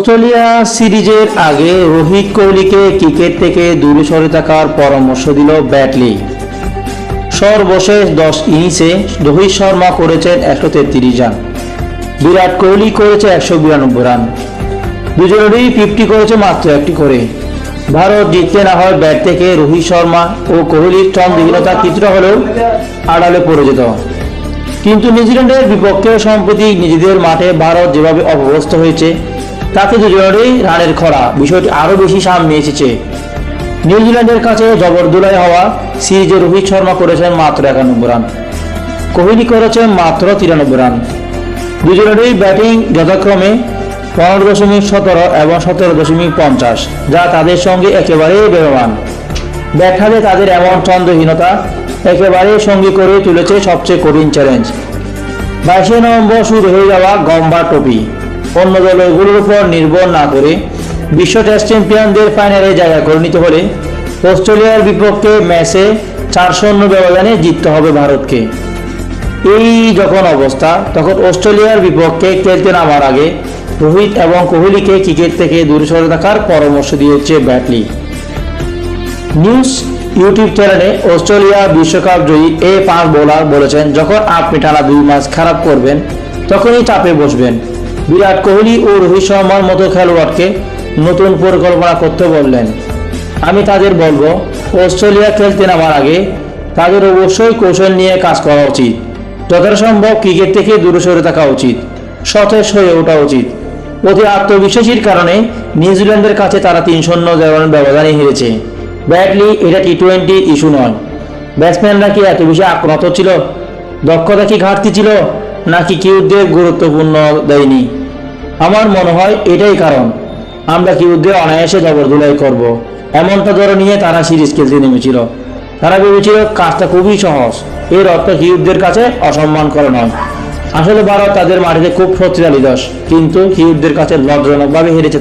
Australia সিরিজের আগে Rohit কোহলিকে cricket থেকে দূরে সরে থাকার পরামর্শ দিল ব্যাটলি। সর্বশেষ 10 ইনিংসে রোহিত শর্মা করেছেন 133 রান, বিরাট কোহলি করেছে 192 রান। দুজনেরই 50 করেছে মাত্র একটি করে। ভারত জিততে না হয় ব্যাট থেকে রোহিত শর্মা ও কোহলির ছন্দহীনতা কিছুটা হলেও আড়ালে পড়ে যেত। কিন্তু নিউজিল্যান্ডের বিপক্ষে সম্প্রতি নিজেদের মাঠে ভারত যেভাবে অপভ্যস্ত হয়েছে তাতে দুজনেরই রানের খরা বিষয়টি আরও বেশি সামনে এসেছে। নিউজিল্যান্ডের কাছে জবরদোলাই হওয়া সিরিজে রোহিত শর্মা করেছেন মাত্র 91 রান, কোহলি করেছেন মাত্র 93 রান। দুজনেরই ব্যাটিং যথাক্রমে 15.17 এবং 17.50, যা তাদের সঙ্গে একেবারেই বেমানান। ব্যাট হাতে তাদের এমন ছন্দহীনতা একেবারেই সঙ্গী করে তুলেছে সবচেয়ে কঠিন চ্যালেঞ্জ। 22 নভেম্বর শুরু হয়ে যাওয়া গম্বা ট্রফি অন্য দলগুলোর উপর নির্ভর না করে বিশ্ব টেস্ট চ্যাম্পিয়নদের ফাইনালে জায়গা করে নিতে হলে অস্ট্রেলিয়ার বিপক্ষে ম্যাচে 4-0 ব্যবধানে জিততে হবে ভারতকে। এই যখন অবস্থা, তখন অস্ট্রেলিয়ার বিপক্ষে খেলতে নামার আগে রোহিত এবং কোহলিকে ক্রিকেট থেকে দূরে সরে থাকার পরামর্শ দিয়েছে ব্যাটলি। নিউজ ইউটিউব চ্যানেলে অস্ট্রেলিয়া বিশ্বকাপ জয়ী এই 5 বোলার বলেছেন, যখন আপনি টানা 2 ম্যাচ খারাপ করবেন তখনই চাপে বসবেন। বিরাট কোহলি ও রোহিত শর্মার মতো খেলোয়াড়কে নতুন পরিকল্পনা করতে বললেন। আমি তাদের বলবো, অস্ট্রেলিয়া খেলতে নামার আগে তাদের অবশ্যই কৌশল নিয়ে কাজ করা উচিত। যতটা সম্ভব ক্রিকেট থেকে দূরে সরে থাকা উচিত, সতেজ হয়ে ওঠা উচিত। অতি আত্মবিশ্বাসীর কারণে নিউজিল্যান্ডের কাছে তারা 3-0 ব্যবধানে হেরেছে। ব্যাটলি, এটা টি-20 ইস্যু নয়। ব্যাটসম্যানরা কি এত বেশি আক্রান্ত ছিল? দক্ষতা কি ঘাটতি ছিল, নাকি কিউদের গুরুত্বপূর্ণ দেয়নি? আমার মনে হয় এটাই কারণ। আমরা কিউদের অনায়াসে জবরদোলাই করব, এমনটা ধরে নিয়ে তারা সিরিজ খেলতে নেমেছিল। তারা ভেবেছিল কাজটা খুবই সহজ। এর অর্থ কিউদের কাছে অসম্মান করা নয়। আসলে ভারত তাদের মাটিতে খুব শক্তিশালী দল, কিন্তু কিউদের কাছে লজ্জাজনকভাবে হেরেছে।